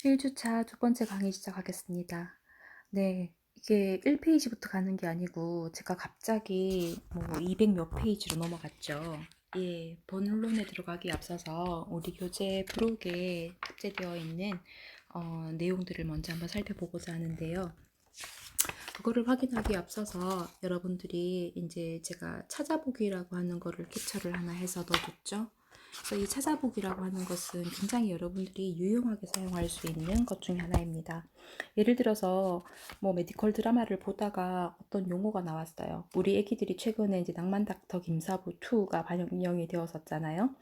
1주차 두 번째 강의 시작하겠습니다. 네, 이게 1페이지부터 가는 게 아니고 제가 갑자기 뭐 200 몇 페이지로 넘어갔죠. 예, 본론에 들어가기 앞서서 우리 교재 부록에 탑재되어 있는 내용들을 먼저 한번 살펴보고자 하는데요. 그거를 확인하기 앞서서 여러분들이 이제 제가 찾아보기라고 하는 거를 캡처를 하나 해서 넣어뒀죠. 그래서 이 찾아보기라고 하는 것은 굉장히 여러분들이 유용하게 사용할 수 있는 것 중에 하나입니다. 예를 들어서 뭐 메디컬 드라마를 보다가 어떤 용어가 나왔어요. 우리 애기들이 최근에 이제 낭만 닥터 김사부 2가 반영이 되었었잖아요.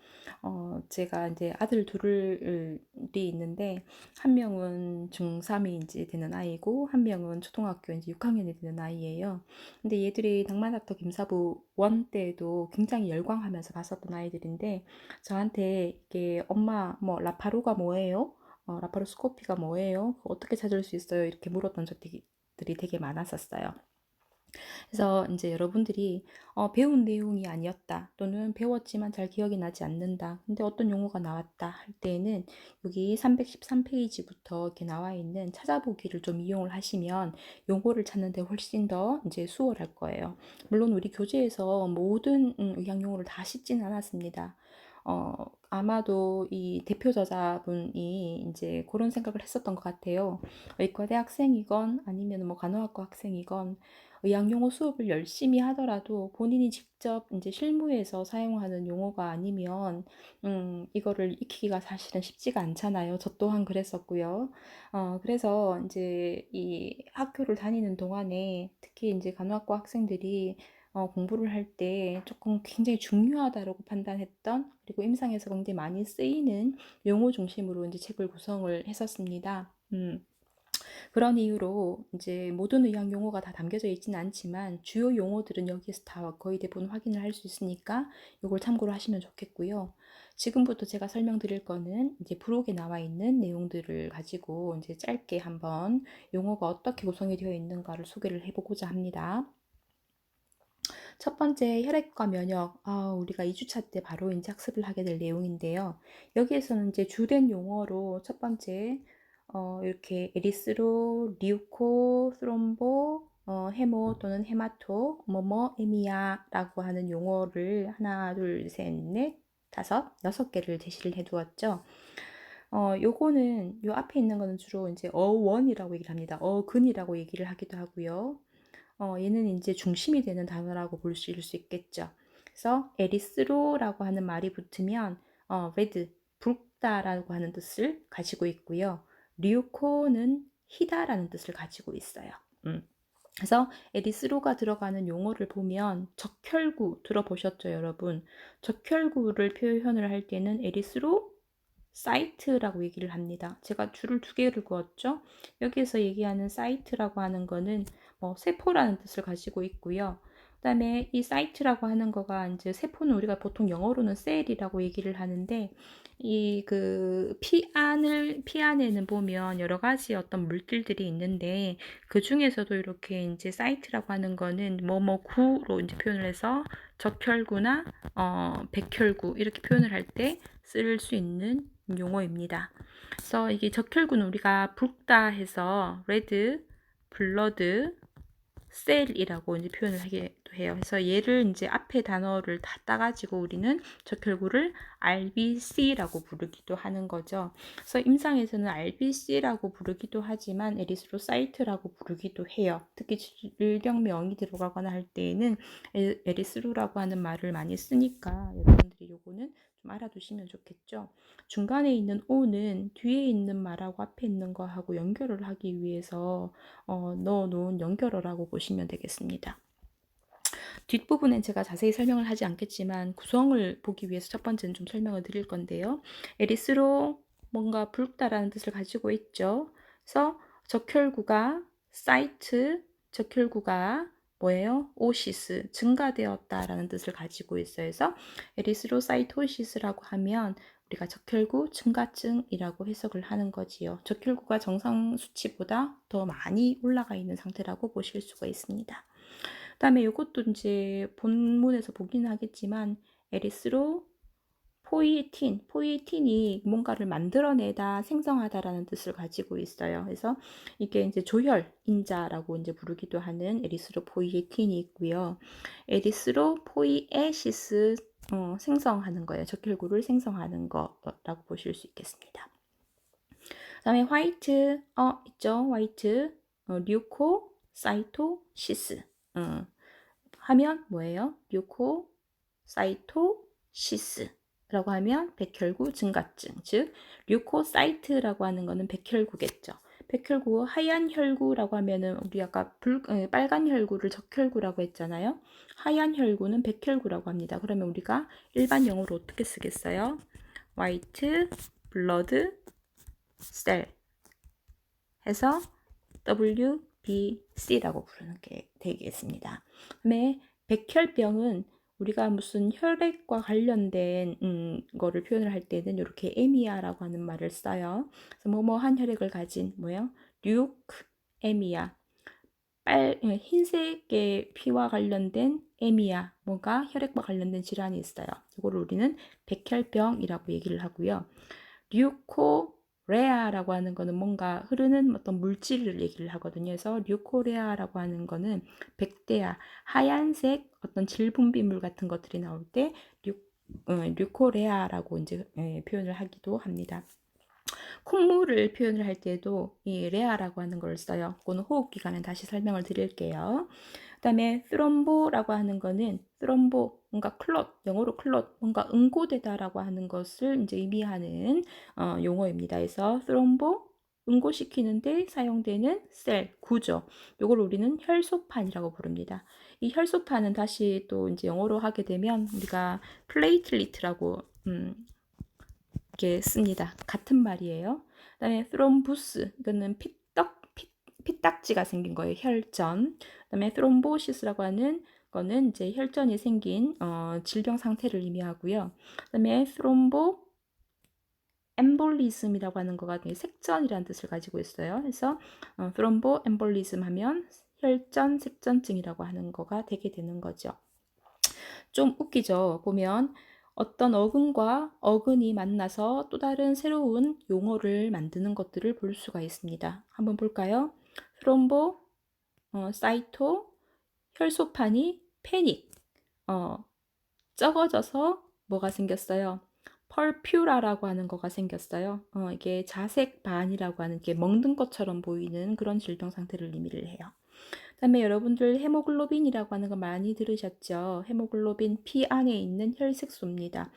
제가 이제 아들 둘이 있는데 한 명은 중3이 이제 되는 아이고 한 명은 초등학교 이제 6학년이 되는 아이예요. 근데 얘들이 낭만 닥터 김사부 1 때도 굉장히 열광하면서 봤었던 아이들인데 저한테 이게 엄마 뭐 라파루가 뭐예요? 라파로스코피가 뭐예요? 어떻게 찾을 수 있어요? 이렇게 물었던 적들이 되게 많았었어요. 그래서 이제 여러분들이 배운 내용이 아니었다 또는 배웠지만 잘 기억이 나지 않는다 근데 어떤 용어가 나왔다 할 때에는 여기 313페이지부터 이렇게 나와 있는 찾아보기를 좀 이용을 하시면 용어를 찾는 데 훨씬 더 이제 수월할 거예요. 물론 우리 교재에서 모든 의학 용어를 다 씻진 않았습니다. 아마도 이 대표 저자분이 이제 그런 생각을 했었던 것 같아요. 의과대 학생이건 아니면 뭐 간호학과 학생이건 의학 용어 수업을 열심히 하더라도 본인이 직접 이제 실무에서 사용하는 용어가 아니면 이거를 익히기가 사실은 쉽지가 않잖아요. 저 또한 그랬었고요. 그래서 이제 이 학교를 다니는 동안에 특히 이제 간호학과 학생들이 공부를 할 때 조금 굉장히 중요하다고 판단했던 그리고 임상에서 굉장히 많이 쓰이는 용어 중심으로 이제 책을 구성을 했었습니다. 그런 이유로 이제 모든 의학 용어가 다 담겨져 있지는 않지만 주요 용어들은 여기에서 다 거의 대부분 확인을 할 수 있으니까 이걸 참고로 하시면 좋겠고요. 지금부터 제가 설명드릴 거는 이제 부록에 나와 있는 내용들을 가지고 이제 짧게 한번 용어가 어떻게 구성이 되어 있는가를 소개를 해보고자 합니다. 첫 번째 혈액과 면역, 우리가 2주차 때 바로 이제 학습을 하게 될 내용인데요. 여기에서는 이제 주된 용어로 첫 번째 이렇게 에리스로, 리우코, 스롬보, 헤모 또는 헤마토, 에미아라고 하는 용어를 하나, 둘, 셋, 넷, 다섯, 6개를 제시를 해두었죠. 요거는 요 앞에 있는 거는 주로 이제 어원이라고 얘기를 합니다. 어근이라고 얘기를 하기도 하고요. 얘는 이제 중심이 되는 단어라고 볼 수 있겠죠. 그래서 에리스로라고 하는 말이 붙으면 레드, 붉다라고 하는 뜻을 가지고 있고요. 리우코는 희다라는 뜻을 가지고 있어요. 그래서 에리스로가 들어가는 용어를 보면 적혈구 들어보셨죠, 여러분? 적혈구를 표현을 할 때는 에리스로 사이트라고 얘기를 합니다. 제가 줄을 2개를 그었죠. 여기에서 얘기하는 사이트라고 하는 거는 세포라는 뜻을 가지고 있고요. 그 다음에 이 사이트라고 하는 거가 이제 세포는 우리가 보통 영어로는 셀이라고 얘기를 하는데 이 그 피 안에는 보면 여러 가지 어떤 물질들이 있는데 그 중에서도 이렇게 이제 사이트라고 하는 거는 구로 이제 표현을 해서 적혈구나 백혈구 이렇게 표현을 할 때 쓸 수 있는 용어입니다. 그래서 이게 적혈구는 우리가 붉다 해서 레드, 블러드, 셀이라고 이제 표현을 하기도 해요. 그래서 얘를 이제 앞에 단어를 다 따가지고 우리는 적혈구를 RBC라고 부르기도 하는 거죠. 그래서 임상에서는 RBC라고 부르기도 하지만 에리스로사이트라고 부르기도 해요. 특히 질병명이 들어가거나 할 때에는 에리스로라고 하는 말을 많이 쓰니까 여러분들이 요거는 좀 알아두시면 좋겠죠. 중간에 있는 O는 뒤에 있는 말하고 앞에 있는 거하고 연결을 하기 위해서 넣어놓은 연결어라고 보시면 되겠습니다. 뒷부분엔 제가 자세히 설명을 하지 않겠지만 구성을 보기 위해서 첫 번째는 좀 설명을 드릴 건데요. 에리스로 뭔가 붉다라는 뜻을 가지고 있죠. 그래서 적혈구가 사이트, 적혈구가 뭐예요? 오시스, 증가되었다라는 뜻을 가지고 있어요. 그래서 에리스로사이토시스라고 하면 우리가 적혈구 증가증이라고 해석을 하는 거지요. 적혈구가 정상 수치보다 더 많이 올라가 있는 상태라고 보실 수가 있습니다. 그 다음에 이것도 이제 본문에서 보긴 하겠지만 에리스로 포이틴이 뭔가를 만들어내다, 생성하다라는 뜻을 가지고 있어요. 그래서 이게 이제 조혈인자라고 이제 부르기도 하는 에리스로포이에틴이 있고요. 에리스로포이에시스 생성하는 거예요. 적혈구를 생성하는 거라고 보실 수 있겠습니다. 그다음에 화이트 있죠. 화이트 류코사이토시스 하면 뭐예요? 류코사이토시스라고 하면 백혈구 증가증, 즉 류코사이트라고 하는 거는 백혈구겠죠. 백혈구, 하얀 혈구라고 하면은 우리 아까 빨간 혈구를 적혈구라고 했잖아요. 하얀 혈구는 백혈구라고 합니다. 그러면 우리가 일반 영어로 어떻게 쓰겠어요? white blood cell 해서 WBC라고 부르는 게 되겠습니다. 그다음에 백혈병은 우리가 무슨 혈액과 관련된 거를 표현을 할 때는 이렇게 에미아라고 하는 말을 써요. 그래서 뭐뭐한 혈액을 가진 뭐요? 류크에미아. 흰색의 피와 관련된 에미아, 뭔가 혈액과 관련된 질환이 있어요. 이거를 우리는 백혈병이라고 얘기를 하고요. 류코레아라고 하는 거는 뭔가 흐르는 어떤 물질을 얘기를 하거든요. 그래서 류코레아라고 하는 거는 백대야, 하얀색 어떤 질분비물 같은 것들이 나올 때 류코레아라고 이제 표현을 하기도 합니다. 콩물을 표현을 할 때도 이 레아라고 하는 걸 써요. 그거는 호흡기관에 다시 설명을 드릴게요. 그 다음에 스롬보라고 하는 거는 스롬보, 뭔가 클롯, 영어로 클롯, 뭔가 응고되다라고 하는 것을 이제 의미하는 용어입니다. 그래서 스롬보, 응고시키는데 사용되는 셀, 구조. 요걸 우리는 혈소판이라고 부릅니다. 이 혈소판은 다시 또 이제 영어로 하게 되면 우리가 플레이틀리트라고 이렇게 씁니다. 같은 말이에요. 그다음에 스롬부스, 이거는 피딱지가 생긴 거예요. 혈전. 그다음에 스롬보시스라고 하는 거는 이제 혈전이 생긴 질병 상태를 의미하고요. 그다음에 스롬보 엠볼리즘이라고 하는 거가 색전이라는 뜻을 가지고 있어요. 그래서 스롬보 엠볼리즘 하면 혈전 색전증이라고 하는 거가 되게 되는 거죠. 좀 웃기죠. 보면 어떤 어근과 어근이 만나서 또 다른 새로운 용어를 만드는 것들을 볼 수가 있습니다. 한번 볼까요? 트롬보, 사이토, 혈소판이 패닉, 적어져서 뭐가 생겼어요? 펄퓨라라고 하는 거가 생겼어요. 이게 자색반이라고 하는 게 먹는 것처럼 보이는 그런 질병 상태를 의미를 해요. 그다음에 여러분들 헤모글로빈이라고 하는 거 많이 들으셨죠? 헤모글로빈 피 안에 있는 혈색소입니다.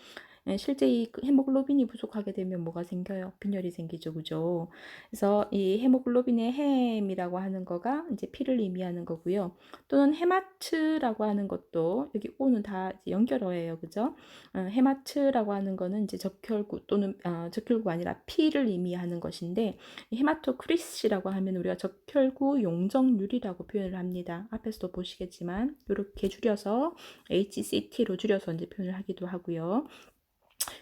실제 이 헤모글로빈이 부족하게 되면 뭐가 생겨요? 빈혈이 생기죠, 그죠? 그래서 이 헤모글로빈의 햄이라고 하는 거가 이제 피를 의미하는 거고요. 또는 헤마트라고 하는 것도 여기 O는 다 연결어예요, 그죠? 헤마트라고 하는 거는 이제 적혈구 또는 적혈구가 아니라 피를 의미하는 것인데 헤마토크리스라고 하면 우리가 적혈구 용적률이라고 표현을 합니다. 앞에서도 보시겠지만 이렇게 줄여서 HCT로 줄여서 이제 표현을 하기도 하고요.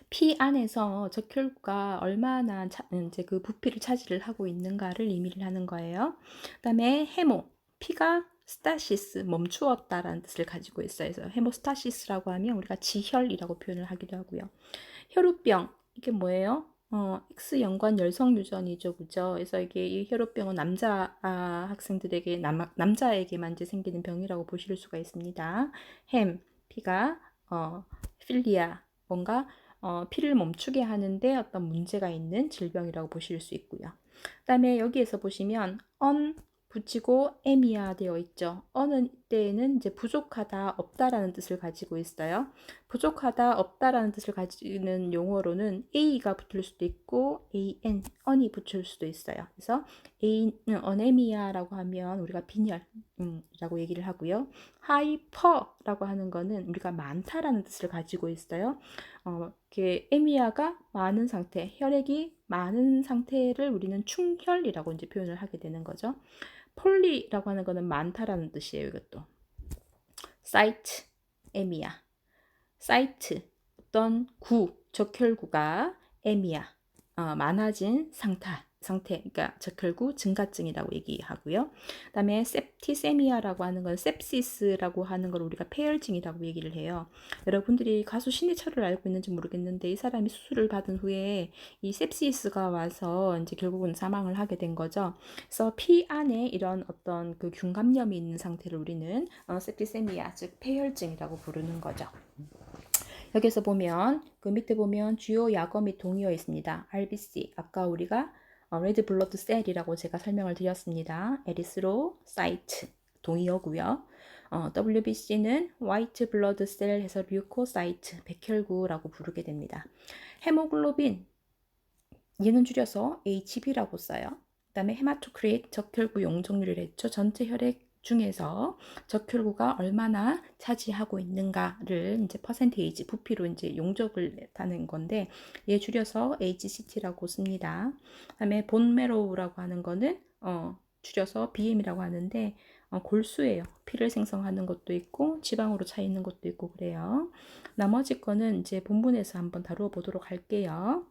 피 안에서 적혈구가 얼마나 이제 그 부피를 차지를 하고 있는가를 의미를 하는 거예요. 그다음에 헤모, 피가 스타시스, 멈추었다라는 뜻을 가지고 있어요. 그래서 헤모스타시스라고 하면 우리가 지혈이라고 표현을 하기도 하고요. 혈우병, 이게 뭐예요? X연관 열성 유전이죠, 그죠? 그래서 이게 이 혈우병은 남자 학생들에게 남자에게만 이제 생기는 병이라고 보실 수가 있습니다. 햄, 피가 필리아, 뭔가 피를 멈추게 하는데 어떤 문제가 있는 질병이라고 보실 수 있고요. 그 다음에 여기에서 보시면 붙이고 에미아 되어 있죠. 어는 때에는 이제 부족하다, 없다라는 뜻을 가지고 있어요. 부족하다, 없다라는 뜻을 가지는 용어로는 a가 붙을 수도 있고 on이 붙을 수도 있어요. 그래서 어네미아라고 하면 우리가 빈혈이라고 얘기를 하고요. 하이퍼라고 하는 거는 우리가 많다라는 뜻을 가지고 있어요. 이렇게 에미아가 많은 상태, 혈액이 많은 상태를 우리는 충혈이라고 이제 표현을 하게 되는 거죠. 폴리라고 하는 거는 많다라는 뜻이에요. 이것도 사이트, 에미아, 사이트 어떤 적혈구가 에미아 많아진 상태 상태, 그러니까 적혈구 증가증이라고 얘기하고요. 그다음에 septicemia라고 하는 건 sepsis라고 하는 걸 우리가 폐혈증이라고 얘기를 해요. 여러분들이 가수 신해철을 알고 있는지 모르겠는데 이 사람이 수술을 받은 후에 이 sepsis가 와서 이제 결국은 사망을 하게 된 거죠. 그래서 피 안에 이런 어떤 그 균감염이 있는 상태를 우리는 septicemia, 즉 폐혈증이라고 부르는 거죠. 여기서 보면 그 밑에 보면 주요 약어 및 동의어 있습니다. RBC 아까 우리가 레드 블러드 셀이라고 제가 설명을 드렸습니다. 에리스로사이트 동의어고요. WBC는 화이트 블러드 셀 해서 류코사이트 백혈구라고 부르게 됩니다. 헤모글로빈 얘는 줄여서 HB라고 써요. 그 다음에 헤마토크리트 적혈구 용적률을 했죠. 전체 혈액 중에서 적혈구가 얼마나 차지하고 있는가를 이제 퍼센테이지 부피로 이제 용접을 하는 건데 얘 줄여서 HCT라고 씁니다. 그다음에 본메로우라고 하는 거는 줄여서 BM이라고 하는데 골수예요. 피를 생성하는 것도 있고 지방으로 차 있는 것도 있고 그래요. 나머지 거는 이제 본문에서 한번 다루어 보도록 할게요.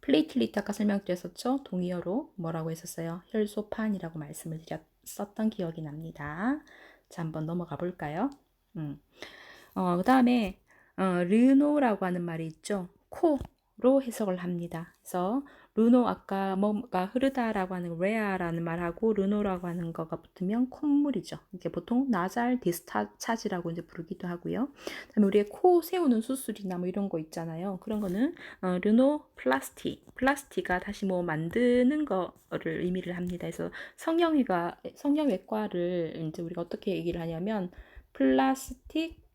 플레이틀리트 아까 설명드렸었죠? 동의어로 뭐라고 했었어요? 혈소판이라고 말씀을 드렸었던 기억이 납니다. 자, 한번 넘어가 볼까요? 그 다음에 르노라고 하는 말이 있죠. 코로 해석을 합니다. 그래서 르노 아까 뭐가 흐르다라고 하는 레아라는 말하고 르노라고 하는 거가 붙으면 콧물이죠. 이게 보통 나잘 디스차지라고 이제 부르기도 하고요. 그다음에 우리의 코 세우는 수술이나 뭐 이런 거 있잖아요. 그런 거는 르노플라스티가 다시 뭐 만드는 거를 의미를 합니다. 그래서 성형외과를 이제 우리가 어떻게 얘기를 하냐면 플라스틱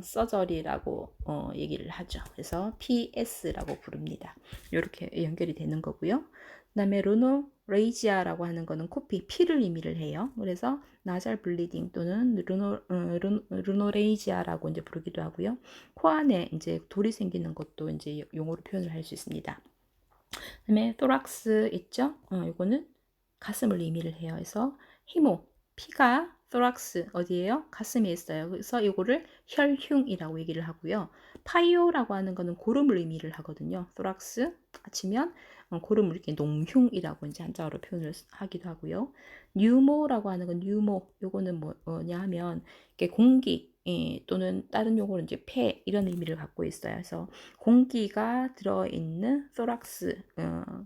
서저리라고 얘기를 하죠. 그래서 PS라고 부릅니다. 이렇게 연결이 되는 거고요. 그 다음에 루노레이지아라고 하는 거는 코피, 피를 의미를 해요. 그래서 나잘 블리딩 또는 루노레이지아라고 이제 부르기도 하고요. 코 안에 이제 돌이 생기는 것도 이제 용어로 표현을 할 수 있습니다. 그다음에 토락스 있죠? 이거는 가슴을 의미를 해요. 그래서 히모, 피가 토락스 어디에요? 가슴에 있어요. 그래서 이거를 혈흉이라고 얘기를 하고요. 파이오라고 하는 거는 고름을 의미를 하거든요. 토락스 치면 고름을 이렇게 농흉이라고 이제 한자어로 표현을 하기도 하고요. 뉴모라고 하는 건 뉴모, 요거는 뭐냐 하면 이렇게 공기 또는 다른 용어로 이제 폐 이런 의미를 갖고 있어요. 그래서 공기가 들어있는 토락스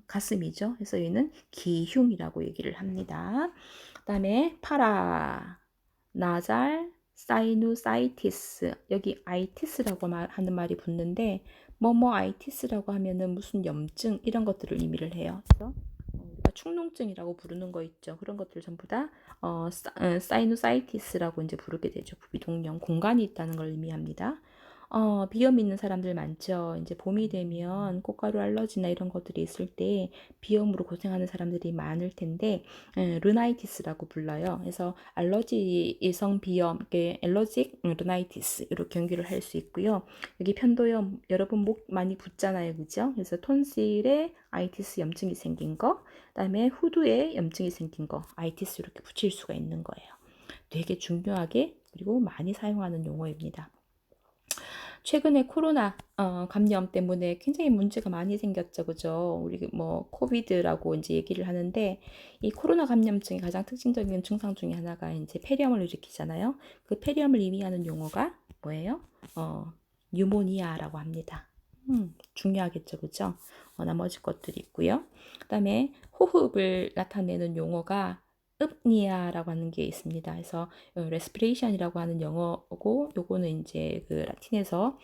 가슴이죠. 그래서 얘는 기흉이라고 얘기를 합니다. 그 다음에 파라 나잘 사이누사이티스 여기 아이티스라고 하는 말이 붙는데 뭐뭐 아이티스라고 하면은 무슨 염증 이런 것들을 의미를 해요. 그래서 우리가 축농증이라고 부르는 거 있죠. 그런 것들 전부 다 사이누사이티스라고 이제 부르게 되죠. 부비동령 공간이 있다는 걸 의미합니다. 비염 있는 사람들 많죠. 이제 봄이 되면 꽃가루 알러지나 이런 것들이 있을 때 비염으로 고생하는 사람들이 많을 텐데 르나이티스라고 불러요. 그래서 알러지성 비염, 알러직 르나이티스 이렇게 연결을 할 수 있고요. 여기 편도염 여러분 목 많이 붓잖아요, 그죠? 그래서 톤실에 아이티스 염증이 생긴 거, 그다음에 후두에 염증이 생긴 거, 아이티스 이렇게 붙일 수가 있는 거예요. 되게 중요하게 그리고 많이 사용하는 용어입니다. 최근에 코로나 감염 때문에 굉장히 문제가 많이 생겼죠, 그죠? 우리 뭐 코비드라고 이제 얘기를 하는데 이 코로나 감염증의 가장 특징적인 증상 중에 하나가 이제 폐렴을 일으키잖아요. 그 폐렴을 의미하는 용어가 뭐예요? 뉴모니아라고 합니다. 중요하겠죠, 그죠? 나머지 것들이 있고요. 그다음에 호흡을 나타내는 용어가 읍니아라고 하는 게 있습니다. 그래서 레스피레이션이라고 하는 영어고 요거는 이제 그 라틴에서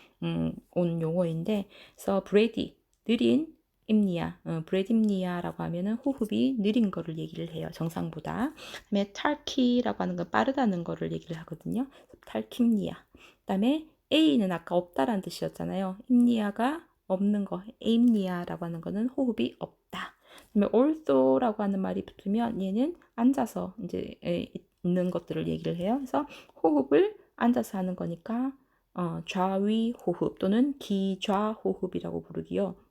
온 용어인데 그래서 브레디 느린 임니아, 브레딥니아라고 하면은 호흡이 느린 거를 얘기를 해요. 정상보다. 그다음에 탈키라고 하는 건 빠르다는 거를 얘기를 하거든요. 탈킴니아. 그다음에 A는 아까 없다라는 뜻이었잖아요. 임니아가 없는 거, 에임니아라고 하는 거는 호흡이 없다. 그다음에 ortho라고 하는 말이 붙으면 얘는 앉아서 이제 있는 것들을 얘기를 해요. 그래서 호흡을 앉아서 하는 거니까 좌위 호흡 또는 기좌 호흡이라고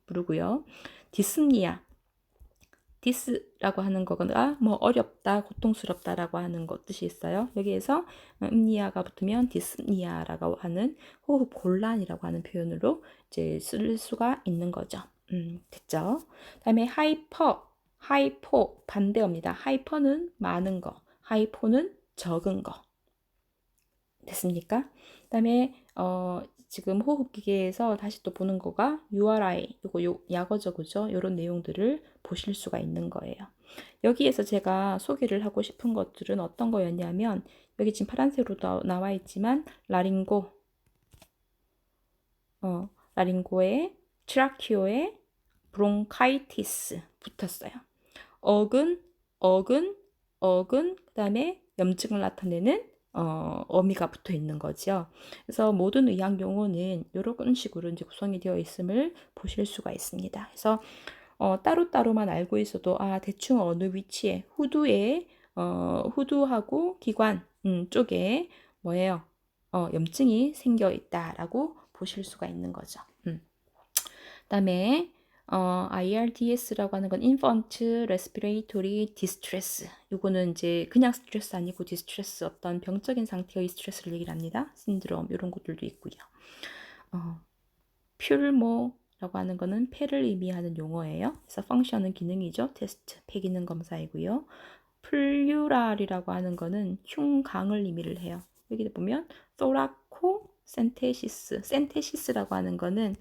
부르고요. 디스니아 디스라고 하는 거가 뭐 어렵다, 고통스럽다라고 하는 것 뜻이 있어요. 여기에서 음니아가 붙으면 디스니아라고 하는 호흡 곤란이라고 하는 표현으로 이제 쓸 수가 있는 거죠. 됐죠? 다음에 하이퍼 하이포 반대어입니다. 하이퍼는 많은 거, 하이포는 적은 거. 됐습니까? 그다음에 지금 호흡기계에서 다시 또 보는 거가 URI, 요거 약어죠, 그죠? 요런 내용들을 보실 수가 있는 거예요. 여기에서 제가 소개를 하고 싶은 것들은 어떤 거였냐면, 여기 지금 파란색으로 나와 있지만 라링고, 라링고에 트라키오에 브론카이티스 붙었어요. 어근, 어근, 그다음에 염증을 나타내는 어미가 붙어 있는 거죠. 그래서 모든 의학 용어는 이런 식으로 이제 구성이 되어 있음을 보실 수가 있습니다. 그래서 따로따로만 알고 있어도 대충 어느 위치에 후두하고 기관 쪽에 뭐예요? 염증이 생겨 있다라고 보실 수가 있는 거죠. 그다음에 IRDS라고 하는 건 Infant Respiratory Distress. 요거는 이제 그냥 스트레스 아니고 디스트레스, 어떤 병적인 상태의 스트레스를 얘기를 합니다. 신드롬 이런 것들도 있고요. 퓰모라고 하는 거는 폐를 의미하는 용어예요. 그래서 펑션은 기능이죠. 테스트, 폐기능 검사이고요. 플류랄이라고 하는 거는 흉강을 의미를 해요. 여기 보면 thoraco 센테시스라고 하는 거는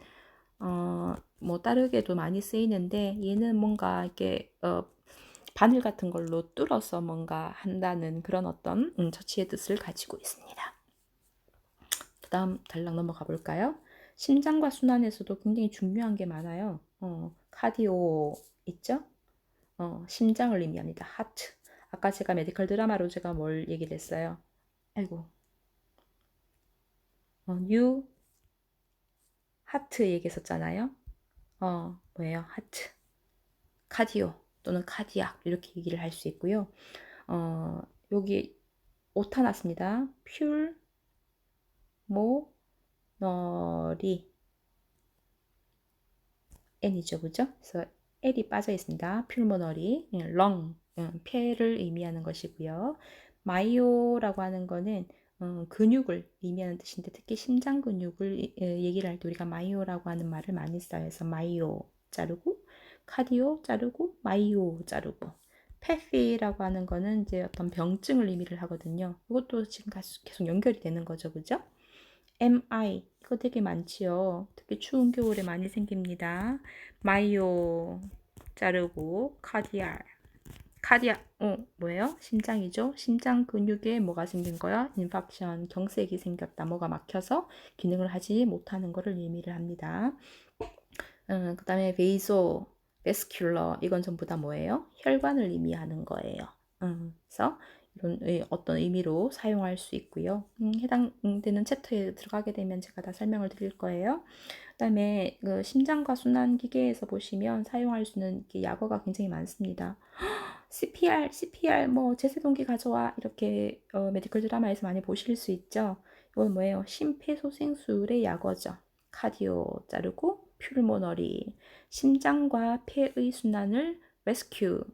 뭐 다르게도 많이 쓰이는데, 얘는 뭔가 이렇게 바늘 같은 걸로 뚫어서 뭔가 한다는 그런 어떤 처치의 뜻을 가지고 있습니다. 그 다음 단락 넘어가 볼까요? 심장과 순환에서도 굉장히 중요한 게 많아요. 카디오 있죠? 심장을 의미합니다. 하트. 아까 제가 메디컬 드라마로 제가 뭘 얘기를 했어요? 아이고. 뉴 하트 얘기했었잖아요. 뭐예요? 하트. 카디오 또는 카디악 이렇게 얘기를 할 수 있고요. 여기 오타 났습니다. 퓰모너리 N이죠, 그죠? 그래서 L이 빠져 있습니다. 퓰모너리, 렁, 폐를 의미하는 것이고요. 마이오라고 하는 거는 근육을 의미하는 뜻인데, 특히 심장 근육을 얘기를 할 때 우리가 마이오라고 하는 말을 많이 써요. 그래서 마이오 자르고, 카디오 자르고, 마이오 자르고. 페피라고 하는 거는 이제 어떤 병증을 의미를 하거든요. 이것도 지금 계속 연결이 되는 거죠, 그죠? MI 이거 되게 많지요. 특히 추운 겨울에 많이 생깁니다. 마이오 자르고 카디아 뭐예요? 심장이죠. 심장 근육에 뭐가 생긴 거야? 인팍션, 경색이 생겼다. 뭐가 막혀서 기능을 하지 못하는 것을 의미를 합니다. 그 다음에 베이소, 베스큘러 이건 전부 다 뭐예요? 혈관을 의미하는 거예요. 그래서 이런 어떤 의미로 사용할 수 있고요. 해당되는 챕터에 들어가게 되면 제가 다 설명을 드릴 거예요. 그 다음에 그 심장과 순환기계에서 보시면 사용할 수 있는 약어가 굉장히 많습니다. CPR 뭐 제세동기 가져와 이렇게 메디컬 드라마에서 많이 보실 수 있죠. 이건 뭐예요? 심폐소생술의 약어죠. 카디오 자르고 퓰모너리 심장과 폐의 순환을 레스큐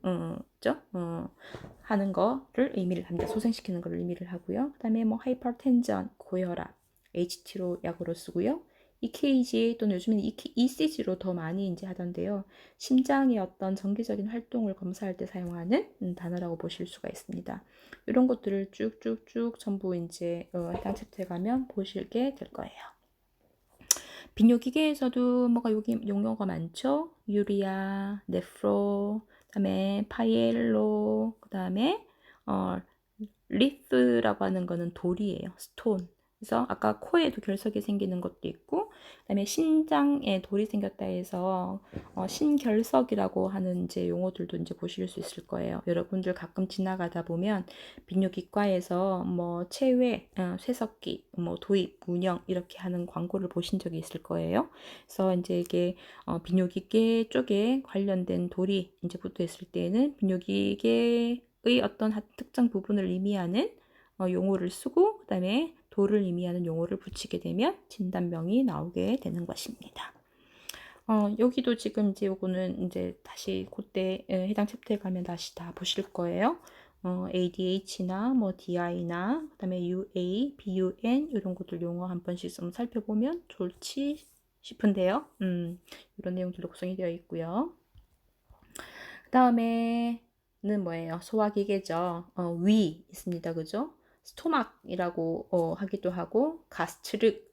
하는 거를 의미를 합니다. 소생시키는 거를 의미를 하고요. 그 다음에 뭐 하이퍼텐전 고혈압 HT로 약으로 쓰고요. EKG 또는 요즘에는 ECG로 더 많이 이제 하던데요. 심장의 어떤 정기적인 활동을 검사할 때 사용하는 단어라고 보실 수가 있습니다. 이런 것들을 쭉쭉쭉 전부 이제 해당 챕터에 가면 보시게 될 거예요. 비뇨기계에서도 뭐가 여기 용어가 많죠. 유리아, 네프로, 그다음에 파이엘로, 그다음에 리프라고 하는 거는 돌이에요. 스톤. 그래서 아까 코에도 결석이 생기는 것도 있고, 그다음에 신장에 돌이 생겼다 해서 신결석이라고 하는 이제 용어들도 이제 보실 수 있을 거예요. 여러분들 가끔 지나가다 보면 비뇨기과에서 뭐 체외, 쇠석기, 뭐 도입, 운영 이렇게 하는 광고를 보신 적이 있을 거예요. 그래서 이제 이게 비뇨기계 쪽에 관련된 돌이 이제 붙어 있을 때에는 비뇨기계의 어떤 특정 부분을 의미하는 용어를 쓰고, 그 다음에 돌을 의미하는 용어를 붙이게 되면 진단명이 나오게 되는 것입니다. 여기도 지금 이제 요거는 이제 다시 그때 해당 챕터에 가면 다시 다 보실 거예요. ADH나 뭐 DI나 그다음에 UA, BUN 이런 것들 용어 한 번씩 좀 살펴보면 좋지 싶은데요. 이런 내용들로 구성이 되어 있고요. 다음에는 뭐예요? 소화기계죠. 위 있습니다. 그죠? 스토막이라고 하기도 하고 가스트릭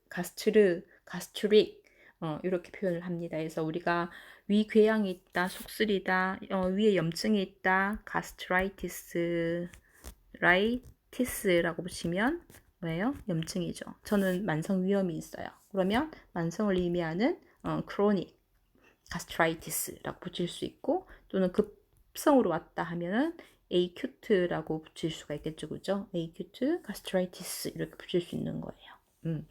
이렇게 표현을 합니다. 그래서 우리가 위궤양이 있다, 속쓰리다, 위에 염증이 있다, 라이티스라고 붙이면 뭐예요? 염증이죠. 저는 만성 위염이 있어요. 그러면 만성을 의미하는 크로닉 가스트라이티스라고 붙일 수 있고, 또는 급성으로 왔다 하면은 에이큐트라고 붙일 수가 있겠죠. 그죠? 에이큐트 가스트라이티스 이렇게 붙일 수 있는 거예요.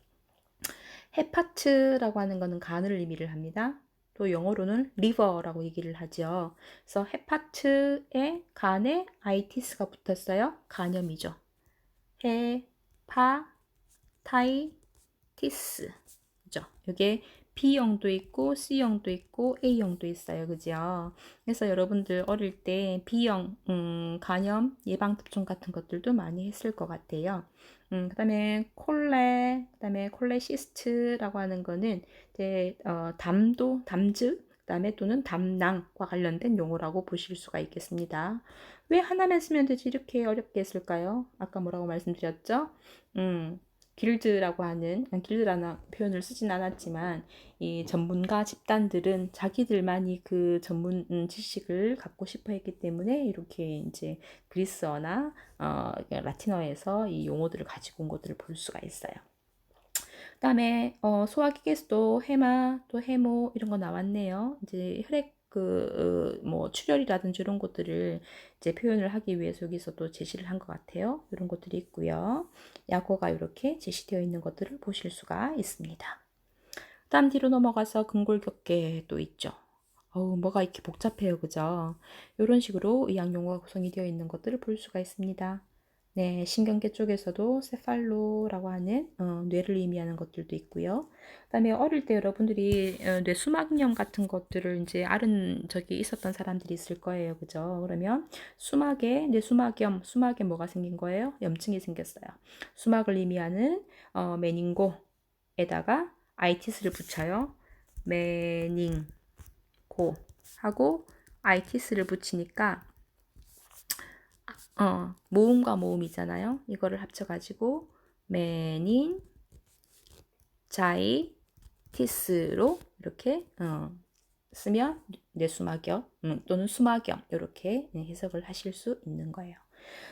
헤파트라고 하는 거는 간을 의미를 합니다. 또 영어로는 리버라고 얘기를 하죠. 그래서 헤파트에 간에 아이티스가 붙었어요. 간염이죠. 헤파타이티스. 그죠? 이게 B형도 있고 C형도 있고 A형도 있어요. 그죠? 그래서 여러분들 어릴 때 B형 간염 예방접종 같은 것들도 많이 했을 것 같아요. 그다음에 그다음에 콜레시스트라고 하는 거는 이제 담즙, 그다음에 또는 담낭과 관련된 용어라고 보실 수가 있겠습니다. 왜 하나만 쓰면 되지 이렇게 어렵게 했을까요? 아까 뭐라고 말씀드렸죠? 길드라는 표현을 쓰진 않았지만, 이 전문가 집단들은 자기들만이 그 전문 지식을 갖고 싶어 했기 때문에 이렇게 이제 그리스어나 라틴어에서 이 용어들을 가지고 온 것들을 볼 수가 있어요. 그다음에 소화기계에서도 해마, 또 해모 이런 거 나왔네요. 이제 혈액 뭐 출혈이라든지 이런 것들을 이제 표현을 하기 위해서 여기서도 제시를 한 것 같아요. 이런 것들이 있고요. 약어가 이렇게 제시되어 있는 것들을 보실 수가 있습니다. 다음 뒤로 넘어가서 근골격계도 있죠. 뭐가 이렇게 복잡해요, 그죠? 이런 식으로 의학 용어가 구성이 되어 있는 것들을 볼 수가 있습니다. 네, 신경계 쪽에서도 세팔로라고 하는 뇌를 의미하는 것들도 있고요. 그다음에 어릴 때 여러분들이 뇌수막염 같은 것들을 이제 앓은 적이 있었던 사람들이 있을 거예요, 그죠? 그러면 수막에 뭐가 생긴 거예요? 염증이 생겼어요. 수막을 의미하는 메닝고에다가 아이티스를 붙여요. 메닝고 하고 아이티스를 붙이니까 모음과 모음이잖아요. 이거를 합쳐가지고 메닌 자이티스로 이렇게 쓰면 뇌수막염 또는 수막염 이렇게 해석을 하실 수 있는 거예요.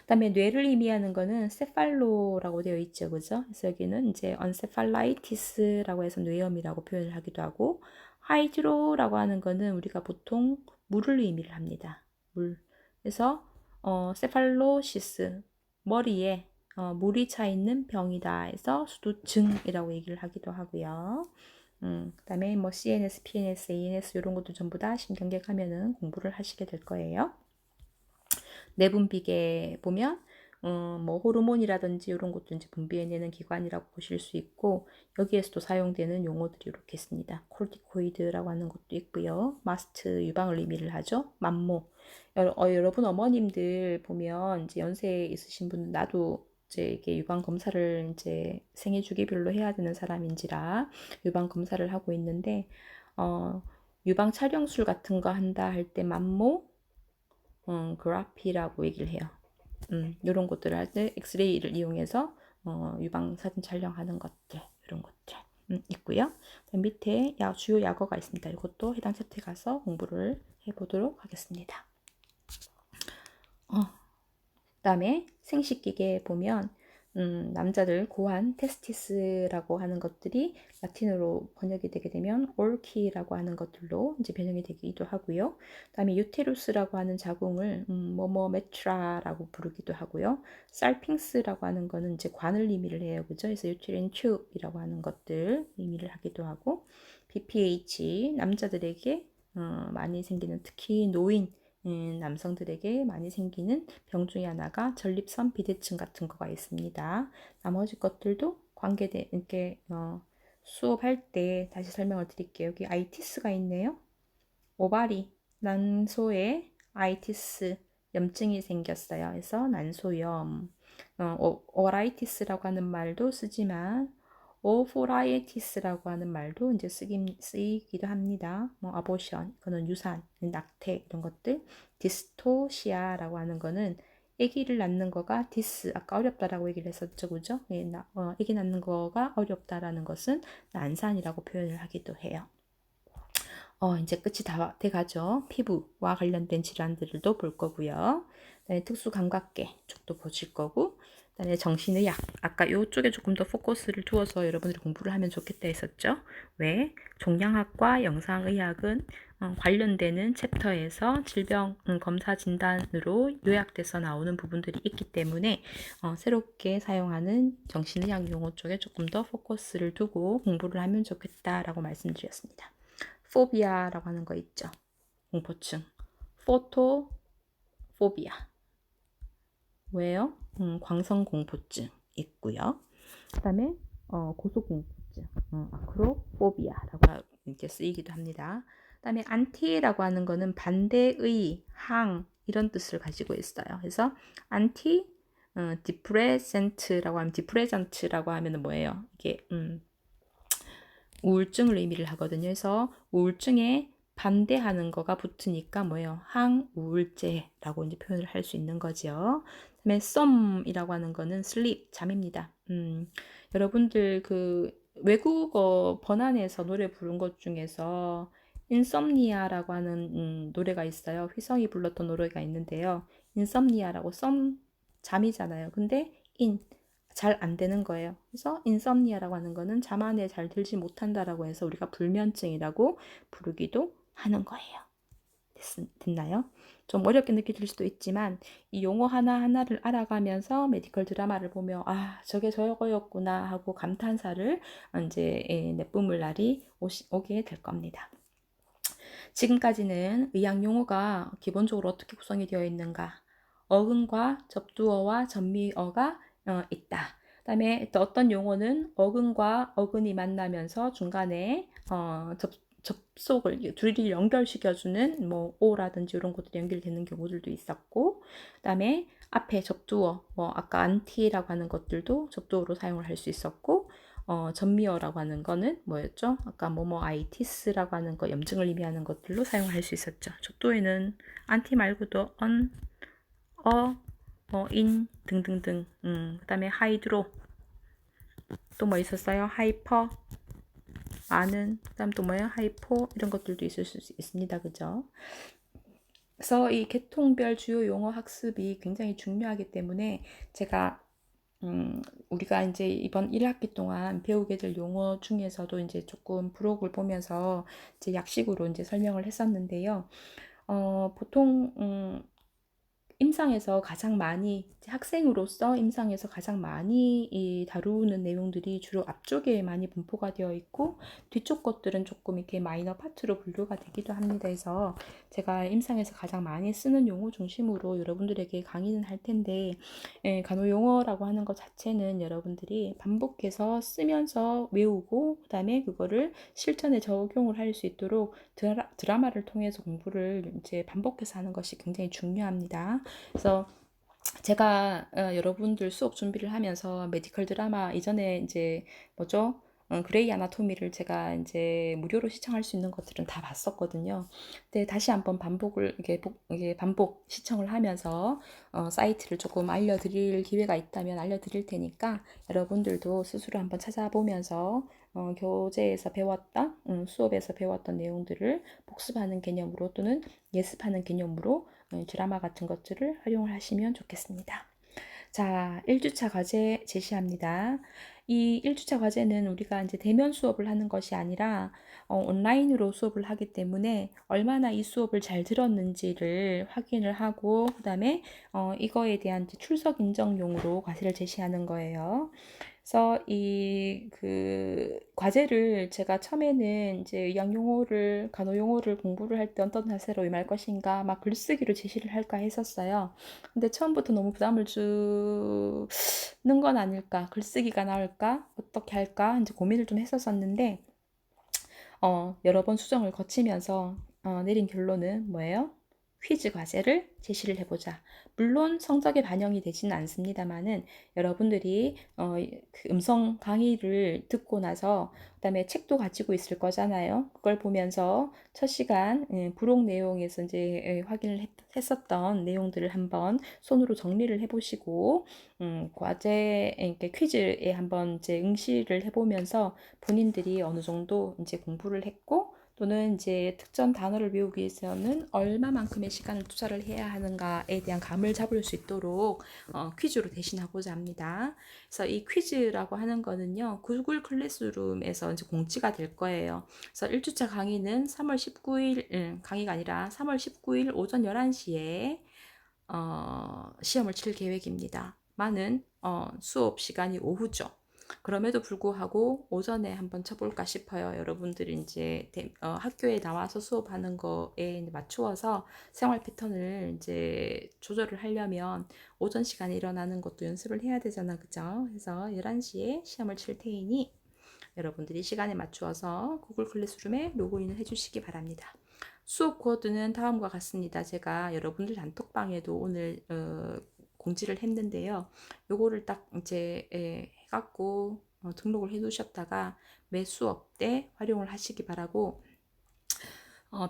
그다음에 뇌를 의미하는 거는 세팔로라고 되어 있죠, 그죠? 그래서 여기는 이제 언세팔라이티스라고 해서 뇌염이라고 표현을 하기도 하고, 하이드로라고 하는 거는 우리가 보통 물을 의미를 합니다. 물. 그래서 세팔로시스 머리에 물이 차 있는 병이다 해서 수두증이라고 얘기를 하기도 하고요. 그다음에 뭐 CNS, PNS, ANS 이런 것도 전부 다 신경계 가면은 공부를 하시게 될 거예요. 내분비계 보면 뭐 호르몬이라든지 이런 것도 이제 분비해내는 기관이라고 보실 수 있고, 여기에서도 사용되는 용어들이 이렇게 있습니다. 콜티코이드라고 하는 것도 있고요. 마스트 유방을 의미를 하죠. 만모. 여러분 어머님들 보면 이제 연세 있으신 분, 나도 이제 이게 유방 검사를 이제 생애 주기별로 해야 되는 사람인지라 유방 검사를 하고 있는데, 유방 촬영술 같은 거 한다 할 때 만모 그래피라고 얘기를 해요. 이런 것들을 할 때 엑스레이를 이용해서 유방 사진 촬영하는 것들, 이런 것들 있고요. 밑에 주요 약어가 있습니다. 이것도 해당 챕터에 가서 공부를 해보도록 하겠습니다. 그다음에 생식기계에 보면 남자들 고환 테스티스라고 하는 것들이 라틴어로 번역이 되게 되면 올키라고 하는 것들로 이제 변형이 되기도 하고요. 그다음에 유테루스라고 하는 자궁을 뭐뭐 메트라라고 부르기도 하고요. 살핑스라고 하는 거는 이제 관을 의미를 해요, 그죠? 그래서 유테린 튜브이라고 하는 것들 의미를 하기도 하고, BPH 남자들에게 많이 생기는, 특히 노인 남성들에게 많이 생기는 병 중에 하나가 전립선 비대증 같은 거가 있습니다. 나머지 것들도 관계된 이렇게 수업할 때 다시 설명을 드릴게요. 여기 아이티스가 있네요. 오바리 난소에 아이티스 염증이 생겼어요. 그래서 난소염. 오라이티스라고 하는 말도 쓰지만 오포라이티스라고 하는 말도 이제 쓰이기도 합니다. 뭐 abortion, 이거는 유산, 낙태 이런 것들. 디스토시아라고 하는 거는 아기를 낳는 거가 디스, 아까 어렵다라고 얘기를 했었죠, 그죠? 아기 낳는 거가 어렵다라는 것은 난산이라고 표현을 하기도 해요. 이제 끝이 다 돼가죠. 피부와 관련된 질환들도 볼 거고요. 그다음에 특수감각계 쪽도 보실 거고, 그다음에 정신의학. 아까 이쪽에 조금 더 포커스를 두어서 여러분들이 공부를 하면 좋겠다 했었죠. 왜? 종양학과 영상의학은 관련되는 챕터에서 질병 검사 진단으로 요약돼서 나오는 부분들이 있기 때문에 새롭게 사용하는 정신의학 용어 쪽에 조금 더 포커스를 두고 공부를 하면 좋겠다라고 말씀드렸습니다. 포비아라고 하는 거 있죠. 공포증. 포토포비아. 왜요? 광선공포증 있고요. 그 다음에 고소공포증. 아크로포비아라고 이렇게 쓰이기도 합니다. 그 다음에 안티라고 하는 거는 반대의, 항 이런 뜻을 가지고 있어요. 그래서 안티 디프레전트라고 하면 뭐예요? 이게 우울증을 의미를 하거든요. 그래서 우울증에 반대하는 거가 붙으니까 뭐예요? 항우울제라고 이제 표현을 할 수 있는 거죠. 그다음에 썸이라고 하는 거는 sleep, 잠입니다. 여러분들 그 외국어 번안에서 노래 부른 것 중에서 인썸니아라고 하는 노래가 있어요. 휘성이 불렀던 노래가 있는데요. 인썸니아라고 잠이잖아요. 근데 잘 안 되는 거예요. 그래서 인썸니아라고 하는 거는 잠 안에 잘 들지 못한다라고 해서 우리가 불면증이라고 부르기도 하는 거예요. 됐나요? 좀 어렵게 느껴질 수도 있지만 이 용어 하나하나를 알아가면서 메디컬 드라마를 보며 저게 저거였구나 하고 감탄사를 이제 내뿜을 날이 오게 될 겁니다. 지금까지는 의학 용어가 기본적으로 어떻게 구성이 되어 있는가, 어근과 접두어와 전미어가 있다. 그다음에 또 어떤 용어는 어근과 어근이 만나면서 중간에 접속을 둘이 연결시켜주는 뭐 오라든지 이런 것들이 연결되는 경우들도 있었고, 그다음에 앞에 접두어, 아까 안티라고 하는 것들도 접두어로 사용을 할 수 있었고, 전미어라고 하는 거는 뭐였죠? 아까 아이티스라고 하는 거, 염증을 의미하는 것들로 사용할 수 있었죠. 접두에는 안티 말고도 인 등등등. 그다음에 하이드로, 또 뭐 있었어요? 하이퍼, 그다음 또 뭐예요? 하이포, 이런 것들도 있을 수 있습니다. 그죠? 그래서 이 계통별 주요 용어 학습이 굉장히 중요하기 때문에 제가 우리가 이제 이번 1학기 동안 배우게 될 용어 중에서도 이제 조금 부록을 보면서 이제 약식으로 이제 설명을 했었는데요. 보통 임상에서 가장 많이, 학생으로서 임상에서 가장 많이 다루는 내용들이 주로 앞쪽에 많이 분포가 되어 있고, 뒤쪽 것들은 조금 이렇게 마이너 파트로 분류가 되기도 합니다. 그래서 제가 임상에서 가장 많이 쓰는 용어 중심으로 여러분들에게 강의는 할 텐데, 간호용어라고 하는 것 자체는 여러분들이 반복해서 쓰면서 외우고, 그 다음에 그거를 실전에 적용을 할 수 있도록 드라마를 통해서 공부를 이제 반복해서 하는 것이 굉장히 중요합니다. 그래서 제가 여러분들 수업 준비를 하면서 메디컬 드라마 이전에 이제 그레이 아나토미를 제가 이제 무료로 시청할 수 있는 것들은 다 봤었거든요. 근데 다시 한번 이게 반복 시청을 하면서 사이트를 조금 알려드릴 기회가 있다면 알려드릴 테니까 여러분들도 스스로 한번 찾아보면서 교재에서 배웠던 수업에서 배웠던 내용들을 복습하는 개념으로 또는 예습하는 개념으로 드라마 같은 것들을 활용을 하시면 좋겠습니다. 자, 1주차 과제 제시합니다. 이 1주차 과제는 우리가 이제 대면 수업을 하는 것이 아니라 온라인으로 수업을 하기 때문에 얼마나 이 수업을 잘 들었는지를 확인을 하고, 그 다음에 이거에 대한 출석 인정용으로 과제를 제시하는 거예요. 그래서 이 과제를 제가 처음에는 이제 의학 용어를, 간호 용어를 공부를 할 때 어떤 자세로 임할 것인가 막 글쓰기로 제시를 할까 했었어요. 근데 처음부터 너무 부담을 주는 건 아닐까, 글쓰기가 나을까, 어떻게 할까 이제 고민을 좀 했었었는데 여러 번 수정을 거치면서 내린 결론은 뭐예요? 퀴즈 과제를 제시를 해보자. 물론 성적에 반영이 되지는 않습니다만은 여러분들이 그 음성 강의를 듣고 나서 그다음에 책도 가지고 있을 거잖아요. 그걸 보면서 첫 시간 부록 내용에서 이제 확인을 했었던 내용들을 한번 손으로 정리를 해보시고 과제 이렇게 퀴즈에 한번 이제 응시를 해보면서 본인들이 어느 정도 이제 공부를 했고 또는 이제 특정 단어를 배우기 위해서는 얼마만큼의 시간을 투자를 해야 하는가에 대한 감을 잡을 수 있도록 퀴즈로 대신하고자 합니다. 그래서 이 퀴즈라고 하는 거는요, 구글 클래스룸에서 이제 공지가 될 거예요. 그래서 1주차 강의는 3월 19일, 강의가 아니라 3월 19일 오전 11시에 시험을 칠 계획입니다. 많은 수업 시간이 오후죠. 그럼에도 불구하고 오전에 한번 쳐볼까 싶어요. 여러분들이 이제 학교에 나와서 수업하는 거에 맞추어서 생활 패턴을 이제 조절을 하려면 오전 시간에 일어나는 것도 연습을 해야 되잖아, 그죠? 그래서 11시에 시험을 칠 테이니 여러분들이 시간에 맞추어서 구글 클래스룸에 로그인을 해주시기 바랍니다. 수업 코드는 다음과 같습니다. 제가 여러분들 단톡방에도 오늘 공지를 했는데요. 요거를 딱 이제 해갖고 등록을 해 두셨다가 매 수업 때 활용을 하시기 바라고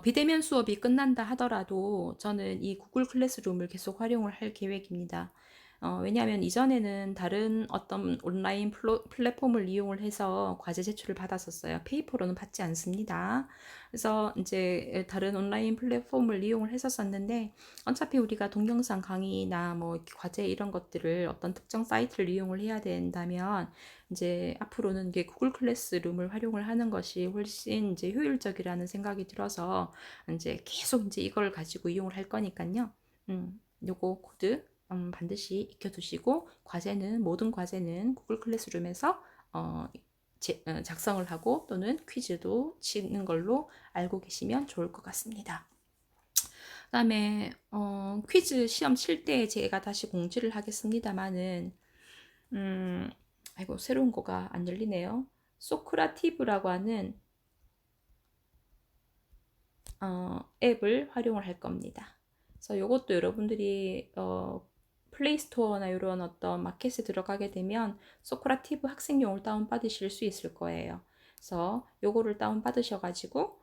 비대면 수업이 끝난다 하더라도 저는 이 구글 클래스룸을 계속 활용을 할 계획입니다. 왜냐하면 이전에는 다른 어떤 온라인 플랫폼을 이용을 해서 과제 제출을 받았었어요. 페이퍼로는 받지 않습니다. 그래서 이제 다른 온라인 플랫폼을 이용을 했었었는데 어차피 우리가 동영상 강의나 뭐 과제 이런 것들을 어떤 특정 사이트를 이용을 해야 된다면 이제 앞으로는 이게 구글 클래스룸을 활용을 하는 것이 훨씬 이제 효율적이라는 생각이 들어서 이제 계속 이제 이걸 가지고 이용을 할 거니까요. 요거 코드 반드시 익혀두시고 모든 과제는 구글 클래스룸에서 작성을 하고 또는 퀴즈도 치는 걸로 알고 계시면 좋을 것 같습니다. 그 다음에 퀴즈 시험 칠 때 제가 다시 공지를 하겠습니다만은 아이고 새로운 거가 안 열리네요. 소크라티브라고 하는 앱을 활용을 할 겁니다. 그래서 이것도 여러분들이 플레이스토어나 이런 어떤 마켓에 들어가게 되면 소크라티브 학생용을 다운받으실 수 있을 거예요. 그래서 요거를 다운받으셔가지고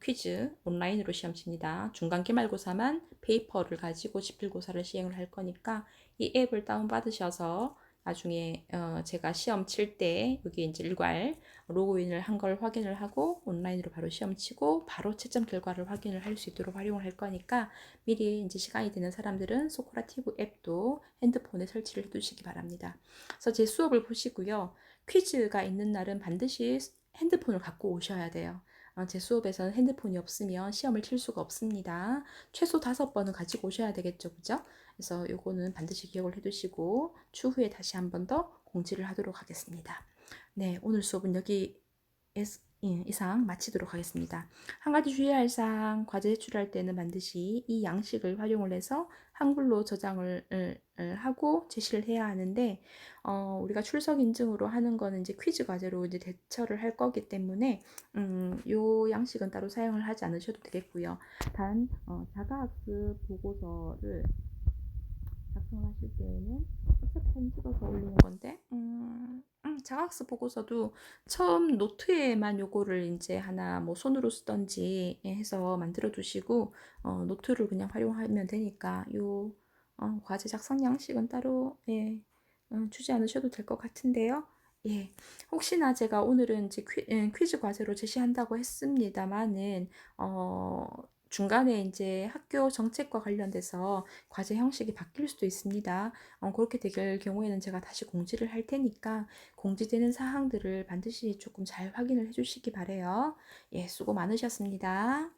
퀴즈 온라인으로 시험 칩니다. 중간 기말고사만 페이퍼를 가지고 지필고사를 시행을 할 거니까 이 앱을 다운받으셔서 나중에 제가 시험 칠 때 여기 이제 일괄 로그인을 한 걸 확인을 하고 온라인으로 바로 시험 치고 바로 채점 결과를 확인을 할 수 있도록 활용을 할 거니까 미리 이제 시간이 되는 사람들은 소크라티브 앱도 핸드폰에 설치를 해두시기 바랍니다. 그래서 제 수업을 보시고요. 퀴즈가 있는 날은 반드시 핸드폰을 갖고 오셔야 돼요. 제 수업에서는 핸드폰이 없으면 시험을 칠 수가 없습니다. 최소 5번은 가지고 오셔야 되겠죠, 그죠? 그래서 요거는 반드시 기억을 해두시고 추후에 다시 한 번 더 공지를 하도록 하겠습니다. 네, 오늘 수업은 여기 이상 마치도록 하겠습니다. 한 가지 주의할 사항, 과제 제출할 때는 반드시 이 양식을 활용을 해서 한글로 저장을 하고 제시를 해야 하는데 우리가 출석 인증으로 하는 거는 이제 퀴즈 과제로 이제 대처를 할 거기 때문에 요 양식은 따로 사용을 하지 않으셔도 되겠고요. 단 자가학습 보고서를 작성을 하실 때에는 어차피 사진 찍어서 올리는 건데 자각학습 보고서도 처음 노트에만 요거를 이제 하나 뭐 손으로 쓰던지 해서 만들어 두시고 노트를 그냥 활용하면 되니까 요 과제 작성 양식은 따로 주지 않으셔도 될 것 같은데요. 예, 혹시나 제가 오늘은 이제 퀴즈 과제로 제시한다고 했습니다만은 중간에 이제 학교 정책과 관련돼서 과제 형식이 바뀔 수도 있습니다. 그렇게 될 경우에는 제가 다시 공지를 할 테니까 공지되는 사항들을 반드시 조금 잘 확인을 해주시기 바래요. 예, 수고 많으셨습니다.